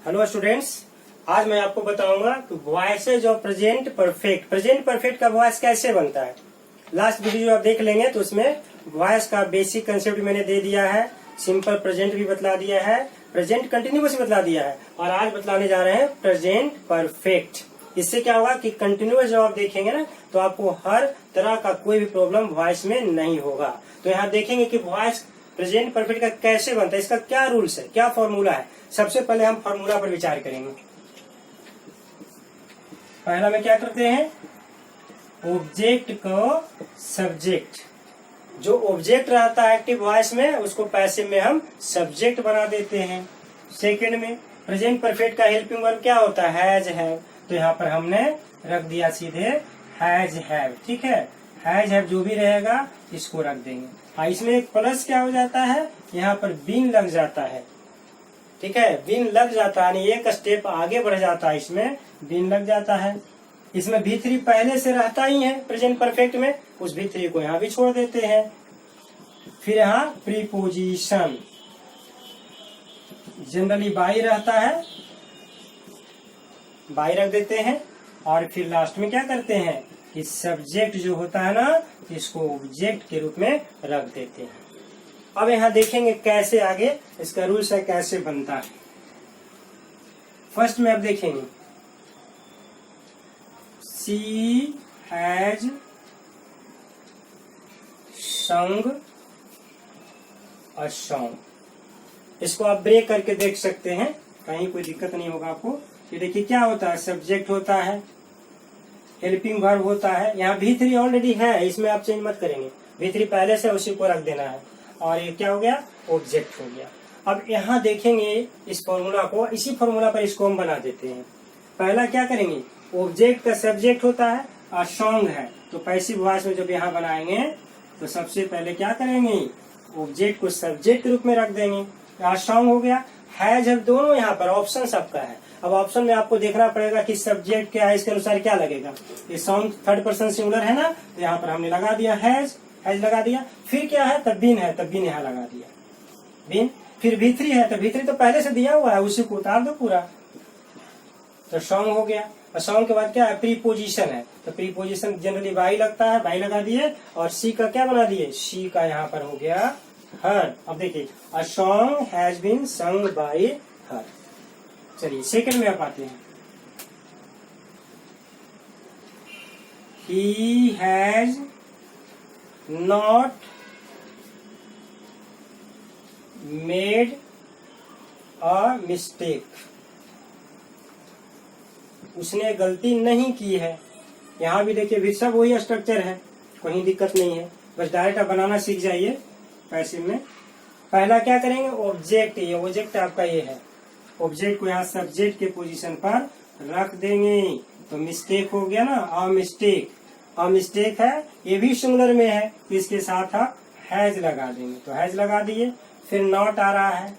Hello students, आज मैं आपको बताऊंगा कि वॉइसेज ऑफ प्रेजेंट परफेक्ट का वॉइस कैसे बनता है। लास्ट वीडियो आप देख लेंगे तो उसमें वॉइस का बेसिक कंसेप्ट मैंने दे दिया है, सिंपल प्रेजेंट भी बतला दिया है, प्रेजेंट कंटिन्यूअस भी बतला दिया है और आज बतलाने जा रहे हैं प्रेजेंट परफेक्ट। इससे क्या होगा कि कंटिन्यूअस जब आप देखेंगे ना तो आपको हर तरह का कोई भी प्रॉब्लम वॉइस में नहीं होगा। तो यहाँ देखेंगे कि वॉइस प्रेजेंट परफेक्ट का कैसे बनता है, इसका क्या रूल्स है, क्या फॉर्मूला है। सबसे पहले हम फॉर्मूला पर विचार करेंगे। पहला में क्या करते हैं, ऑब्जेक्ट को सब्जेक्ट, जो ऑब्जेक्ट रहता है एक्टिव वॉइस में उसको पैसिव में हम सब्जेक्ट बना देते हैं। सेकंड में प्रेजेंट परफेक्ट का हेल्पिंग वर्ब क्या होता है, हैज हैव, तो यहाँ पर हमने रख दिया सीधे हैज हैव। ठीक है, हैज हैव जो भी रहेगा इसको रख देंगे। इसमें एक प्लस क्या हो जाता है, यहाँ पर बीन लग जाता है। ठीक है, बीन लग जाता है, एक स्टेप आगे बढ़ जाता है, इसमें बीन लग जाता है। इसमें भी3 पहले से रहता ही है प्रेजेंट परफेक्ट में, उस भी3 को यहाँ भी छोड़ देते हैं। फिर यहाँ प्रीपोजिशन जनरली बाई रहता है, बाई रख देते हैं। और फिर लास्ट में क्या करते हैं कि सब्जेक्ट जो होता है ना इसको ऑब्जेक्ट के रूप में रख देते हैं। अब यहाँ देखेंगे कैसे आगे इसका रूल्स है, कैसे बनता है। फर्स्ट में अब देखेंगे सी हैज संग अ सॉन्ग, इसको आप ब्रेक करके देख सकते हैं, कहीं कोई दिक्कत नहीं होगा आपको। ये देखिए क्या होता है, सब्जेक्ट होता है, हेल्पिंग वर्ब होता है, यहाँ भी3 ऑलरेडी है, इसमें आप चेंज मत करेंगे, भी3 पहले से उसी को रख देना है। और ये क्या हो गया, ऑब्जेक्ट हो गया। अब यहाँ देखेंगे इस फॉर्मूला को, इसी फॉर्मूला पर इसको हम बना देते हैं। पहला क्या करेंगे, ऑब्जेक्ट का सब्जेक्ट होता है और सॉन्ग है, तो पैसिव वॉइस में जब यहाँ बनाएंगे तो सबसे पहले क्या करेंगे, ऑब्जेक्ट को सब्जेक्ट के रूप में रख देंगे। यहाँ सॉन्ग हो गया, हैज हैव दोनों यहाँ पर ऑप्शन सबका है। अब ऑप्शन में आपको देखना पड़ेगा कि सब्जेक्ट क्या है, इसके अनुसार क्या लगेगा। ये सॉन्ग थर्ड पर्सन सिंगुलर है ना, तो यहाँ पर हमने लगा दिया हैज लगा दिया। फिर क्या है, तब बीन है, तब बीन यहाँ लगा दिया बीन। फिर भी3 है, तो भी3 तो पहले से दिया हुआ है, उसी को उतार दो पूरा, तो सॉन्ग हो गया। और सॉन्ग के बाद क्या है, प्रीपोजिशन है, तो प्रीपोजिशन जनरली बाई लगता है, बाई लगा दिए। और सी का क्या बना दिए, सी का यहाँ पर हो गया हर। अब देखिए a song has been sung by her. चलिए सेकंड में आप आते हैं, he has not made a mistake, उसने गलती नहीं की है। यहाँ भी देखिए भी सब वही स्ट्रक्चर है, कोई दिक्कत नहीं है, बस डायरेक्ट आप बनाना सीख जाइए पैसिव में। पहला क्या करेंगे, ऑब्जेक्ट, ये ऑब्जेक्ट आपका ये है, ऑब्जेक्ट को यहाँ सब्जेक्ट के पोजीशन पर रख देंगे, तो मिस्टेक हो गया ना, अ मिस्टेक है, ये भी सिंगुलर में है, तो इसके साथ आप हैज लगा देंगे, तो हैज लगा दिए। फिर नॉट आ रहा है,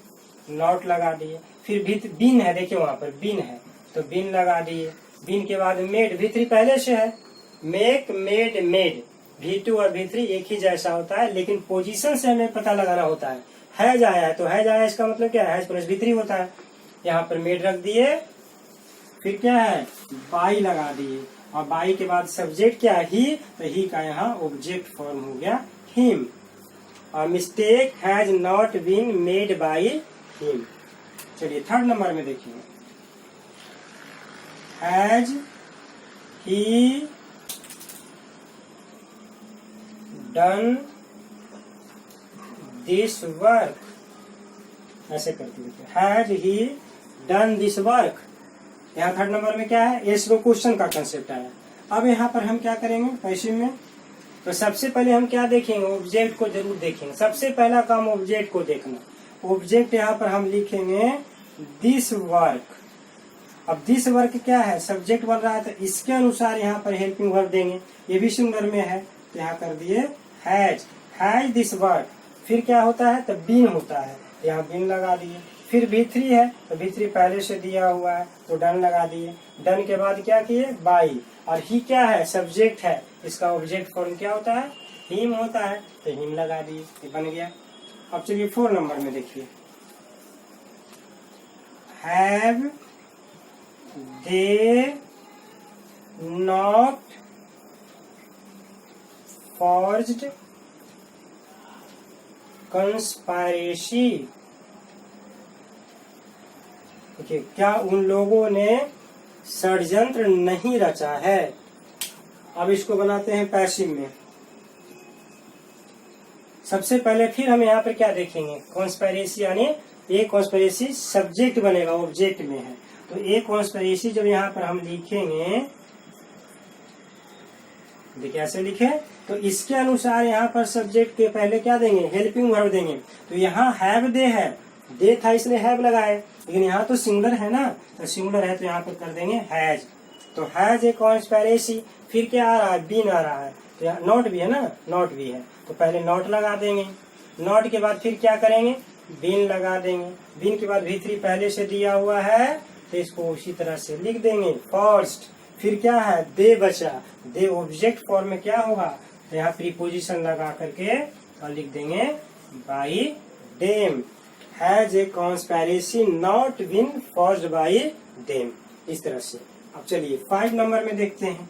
नॉट लगा दिए। फिर भी बीन है, देखिए वहां पर बीन है, तो बीन लगा दिए। बीन के बाद मेड, भी3 पहले से है, मेक मेड मेड, भी2 और भी3 एक ही जैसा होता है, लेकिन पोजीशन से हमें पता लगाना होता है। हैज आया है तो हैज आया, इसका मतलब क्या है, हैज प्लस भी3 होता है। यहाँ पर मेड रख दिए, फिर क्या है, बाई लगा दिए। और बाई के बाद सब्जेक्ट क्या है, ही, तो ही का यहाँ ऑब्जेक्ट फॉर्म हो गया हिम। और mistake has not been made by him. चलिए थर्ड नंबर में देखिए, has he done this work, ऐसे करके देखिए, has he done this work. यहाँ थर्ड नंबर में क्या है, ये इसको क्वेश्चन का कंसेप्ट आया। अब यहाँ पर हम क्या करेंगे पैसिव में, तो सबसे पहले हम क्या देखेंगे, ऑब्जेक्ट को जरूर देखेंगे। सबसे पहला काम ऑब्जेक्ट को देखना। ऑब्जेक्ट यहाँ पर हम लिखेंगे दिस वर्क। अब दिस वर्क क्या है, सब्जेक्ट बन रहा है, तो इसके अनुसार यहाँ पर हेल्पिंग वर्ब देंगे, ये भी सिंगुलर में है, तो यहाँ कर दिए हैज दिस वर्क। फिर क्या होता है, तो बीन होता है, तो यहाँ बीन लगा दिए। फिर भी3 है, तो भी3 पहले से दिया हुआ है, तो डन लगा दिए। डन के बाद क्या किए, बाई। और ही क्या है, सब्जेक्ट है, इसका ऑब्जेक्ट फॉर्म क्या होता है, हिम होता है, तो हिम लगा दिए, ये बन गया। अब चलिए 4 नंबर में देखिए, have they not forged conspiracy. देखिए, क्या उन लोगों ने षड्यंत्र नहीं रचा है। अब इसको बनाते हैं पैसिव में। सबसे पहले फिर हम यहाँ पर क्या देखेंगे, कॉन्स्पिरेसी, यानी ए कॉन्स्पिरेसी सब्जेक्ट बनेगा, ऑब्जेक्ट में है। तो ए कॉन्स्पिरेसी जब यहाँ पर हम लिखेंगे, देखिए ऐसे लिखे, तो इसके अनुसार यहाँ पर सब्जेक्ट के पहले क्या देंगे, हेल्पिंग वर्ब देंगे। तो यहाँ हैव दे है, दे था इसलिए हैव लगाए, लेकिन यहाँ तो सिंगुलर है ना, तो सिंगुलर है तो यहाँ पर कर देंगे हैज। तो हैज ए कॉन्स्पिरेसी, फिर क्या आ रहा है, बीन आ रहा है, तो यहाँ नॉट भी है ना, नॉट भी है, तो पहले नॉट लगा देंगे। नॉट के बाद फिर क्या करेंगे, बीन लगा देंगे। बीन के बाद V3 पहले से दिया हुआ है, तो इसको उसी तरह से लिख देंगे फर्स्ट। फिर क्या है, दे बचा, दे ऑब्जेक्ट फॉर्म में क्या होगा, तो यहाँ प्रीपोजिशन लगा करके और लिख देंगे by them. Has a conspiracy not been forged by them, इस तरह से। अब चलिए 5 नंबर में देखते हैं।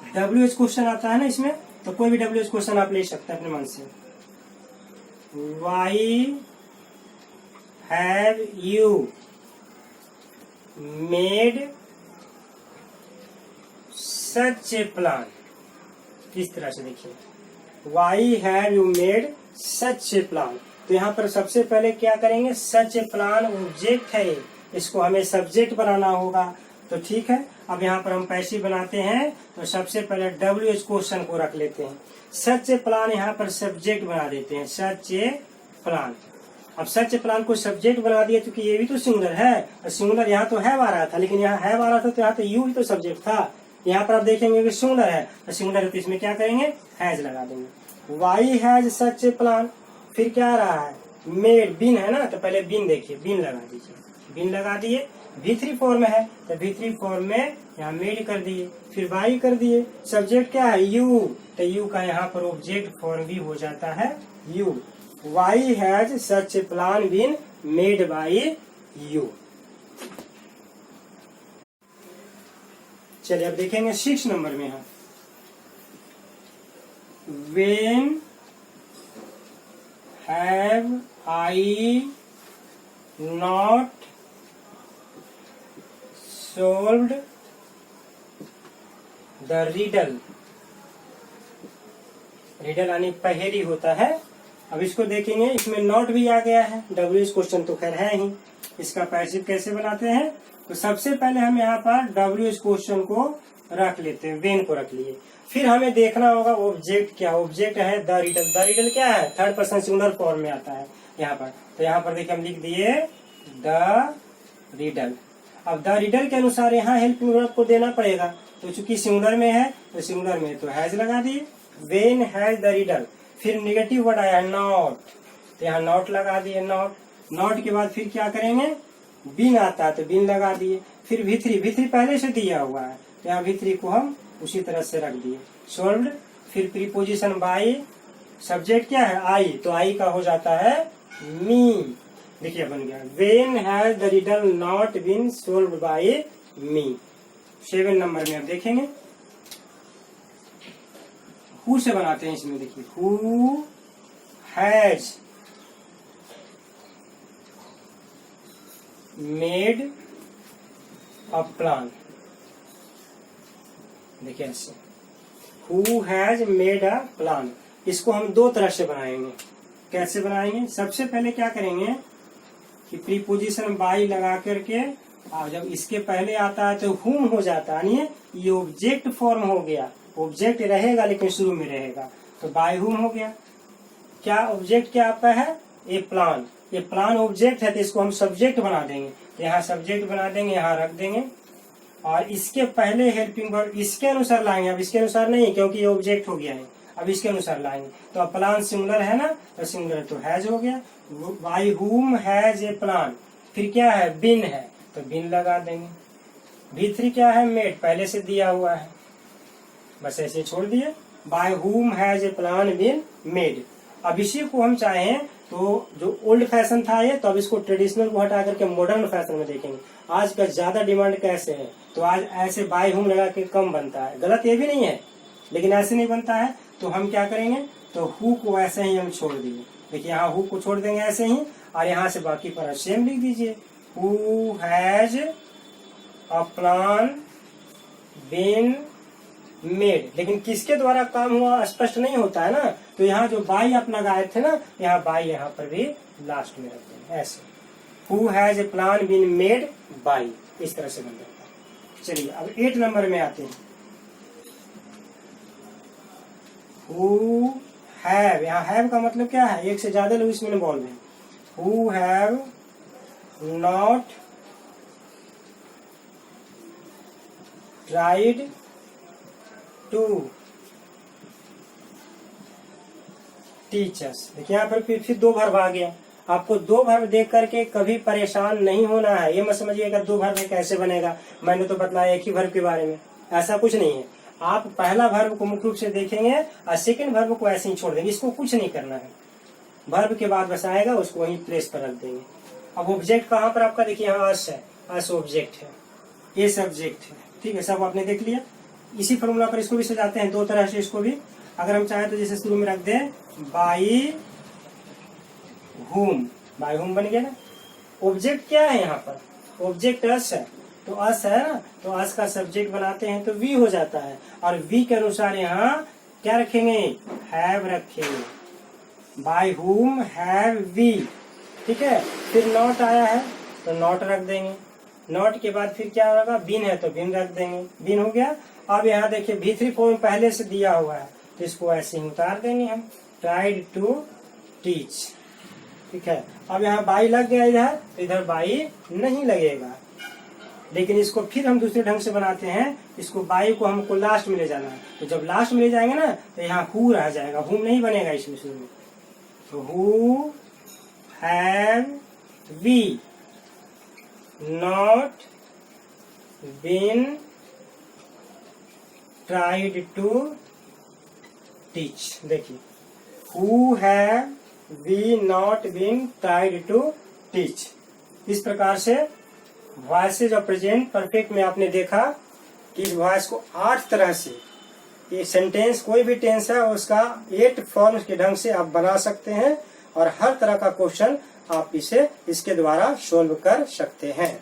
WH क्वेश्चन आता है ना इसमें, तो कोई भी WH क्वेश्चन आप ले सकते हैं अपने मन से। Why have you made such a plan? इस तरह से देखिए, Why have you made such a plan? तो यहाँ पर सबसे पहले क्या करेंगे, such a plan ऑब्जेक्ट है, इसको हमें सब्जेक्ट बनाना होगा। तो ठीक है, अब यहाँ पर हम पैसिव बनाते हैं, तो सबसे पहले WH क्वेश्चन को रख लेते हैं। सच ए प्लान यहाँ पर सब्जेक्ट बना देते हैं, सच ए प्लान। अब सच ए प्लान को सब्जेक्ट बना दिया, क्योंकि ये भी तो सिंगुलर है, और सिंगुलर यहाँ तो हैव आ रहा था, लेकिन यहाँ हैव आ रहा था तो यहाँ तो यू ही तो सब्जेक्ट था। यहाँ पर आप देखेंगे कि सिंगुलर है, तो सिंगुलर है तो इसमें क्या करेंगे, हैज लगा देंगे। Why has such a plan, फिर क्या आ रहा है, मेड, बीन है ना, तो पहले बीन देखिए, बीन लगा दीजिए, बीन लगा दिए। V3 फॉर्म है, तो V3 फॉर्म में यहाँ मेड कर दिए, फिर वाई कर दिए। सब्जेक्ट क्या है, यू, तो यू का यहाँ पर ऑब्जेक्ट फॉर्म भी हो जाता है you. Why has such a plan been made by you. चलिए अब देखेंगे 6 नंबर में है, when have I not solved the riddle। Riddle यानी पहेली होता है। अब इसको देखेंगे, इसमें नॉट भी आ गया है, WH क्वेश्चन तो खैर है ही। इसका पैसिव कैसे बनाते हैं, तो सबसे पहले हम यहाँ पर WH क्वेश्चन को रख लेते हैं, वेन को रख लिए। फिर हमें देखना होगा ऑब्जेक्ट क्या, ऑब्जेक्ट है द रिडल। द रिडल क्या है, थर्ड पर्सन सिंगुलर फॉर्म में आता है यहाँ पर। तो यहाँ पर देखिए हम लिख दिए द रिडल। अब द रिडल के अनुसार यहाँ हेल्पिंग वर्ब को देना पड़ेगा, तो चूंकि सिंगुलर में है तो सिंगुलर में तो हैज लगा दिए, वेन हैज द रिडल। फिर नेगेटिव वर्ड आया नॉट, तो यहाँ नॉट लगा दिए, नॉट। नॉट के बाद फिर क्या करेंगे, बीन आता है तो बीन लगा दिए। फिर V3 पहले से दिया हुआ है, तो यहाँ V3 को हम उसी तरह से रख दिए, सोल्व्ड। फिर प्रीपोजिशन बाई, सब्जेक्ट क्या है, आई, तो आई का हो जाता है मी। देखिए बन गया, when has the riddle not been solved by me. 7 number में अब देखेंगे, हु से बनाते हैं इसमें। देखिए, who has made a plan. देखिए ऐसे, who has made a plan. इसको हम 2 तरह से बनाएंगे। कैसे बनाएंगे, सबसे पहले क्या करेंगे कि प्रीपोजिशन बाई लगा करके, और जब इसके पहले आता है तो हुम हो जाता है, यानी ये ऑब्जेक्ट फॉर्म हो गया। ऑब्जेक्ट रहेगा लेकिन शुरू में रहेगा, तो बाय हुम हो गया। क्या ऑब्जेक्ट क्या आपका है, ए प्लान। ये प्लान ऑब्जेक्ट है, तो इसको हम सब्जेक्ट बना देंगे। तो यहाँ सब्जेक्ट बना देंगे, यहाँ रख देंगे, और इसके पहले हेल्पिंग वर्ब इसके अनुसार लाएंगे। अब इसके अनुसार नहीं, क्योंकि ये ऑब्जेक्ट हो गया है, अब इसके अनुसार लाएंगे। तो अब प्लान सिंगुलर है ना, तो सिंगुलर तो हैज हो गया, बाई हुम हैज ए प्लान। फिर क्या है, बिन है, तो बिन लगा देंगे। V3 क्या है, मेड, पहले से दिया हुआ है, बस ऐसे छोड़ दिए। By whom has a plan been made. अब इसी को हम चाहें तो जो ओल्ड फैशन था ये, तो अब इसको ट्रेडिशनल को हटा करके मॉडर्न फैशन में देखेंगे। आज का ज्यादा डिमांड कैसे है, तो आज ऐसे बाय होम लगा के कम बनता है। गलत ये भी नहीं है, लेकिन ऐसे नहीं बनता है। तो हम क्या करेंगे, तो हु को ऐसे ही हम छोड़ दिए। देखिए यहाँ हु को छोड़ देंगे ऐसे ही, और यहाँ से बाकी पर सेम लिख दीजिए। Who has a plan been made. लेकिन किसके द्वारा काम हुआ स्पष्ट नहीं होता है ना, तो यहाँ जो बाई आप लगाए थे ना, यहाँ बाई यहाँ पर भी लास्ट में रख देंगे ऐसे। Who has a plan been made by, इस तरह से बन जाता है। चलिए अब 8 नंबर में आते हैं। हु हैव, यहाँ हैव का मतलब क्या है, एक से ज्यादा लोग इसमें इन्वॉल्व हैं। Who have not tried to teachers. देखिए यहाँ पर फिर 2 वर्ब आ गया। आपको 2 वर्ब देख करके कभी परेशान नहीं होना है। ये मत समझिएगा 2 वर्ब कैसे बनेगा, मैंने तो बतलाया एक ही वर्ब के बारे में, ऐसा कुछ नहीं है। आप पहला वर्ब को मुख्य रूप से देखेंगे और सेकंड वर्ब को ऐसे ही छोड़ देंगे। इसको कुछ नहीं करना है, वर्ब के बाद बस आएगा, उसको वहीं प्लेस पर रख देंगे। अब ऑब्जेक्ट कहाँ पर आपका, देखिए यहाँ अस है, अस ऑब्जेक्ट है, ये सब्जेक्ट है। ठीक है, सब आपने देख लिया। इसी फॉर्मूला पर इसको भी सजाते हैं 2 तरह से। इसको भी अगर हम चाहें तो जैसे शुरू में रख दें बाई होम, बाई होम बन गया ना। ऑब्जेक्ट क्या है यहाँ पर, ऑब्जेक्ट अस है, तो अस है ना, तो अस का सब्जेक्ट बनाते हैं तो वी हो जाता है, और वी के अनुसार यहाँ क्या रखेंगे, हैव रखेंगे। बाई होम हैव वी, ठीक है। फिर नॉट आया है तो नॉट रख देंगे, नॉट के बाद फिर क्या होगा, बिन है तो बिन रख देंगे, बिन हो गया। अब यहाँ देखिए V3 फॉर्म पहले से दिया हुआ है, तो इसको ऐसे ही उतार देंगे हम, ट्राइड टू टीच, ठीक है। अब यहाँ बाई लग गया इधर, तो इधर बाई नहीं लगेगा, लेकिन इसको फिर हम दूसरे ढंग से बनाते हैं। इसको बाई को हमको लास्ट में ले जाना है, तो जब लास्ट में ले जाएंगे ना, तो यहाँ हु रह जाएगा, हुम नहीं बनेगा इसमें शुरू में। तो who have we not been tried to teach. देखिए who have we not been tried to teach. इस प्रकार से वॉइसेज ऑफ प्रेजेंट परफेक्ट में आपने देखा कि इस वॉइस को 8 तरह से, ये सेंटेंस कोई भी टेंस है उसका 8 फॉर्म्स के ढंग से आप बना सकते हैं, और हर तरह का क्वेश्चन आप इसे इसके द्वारा सोल्व कर सकते हैं।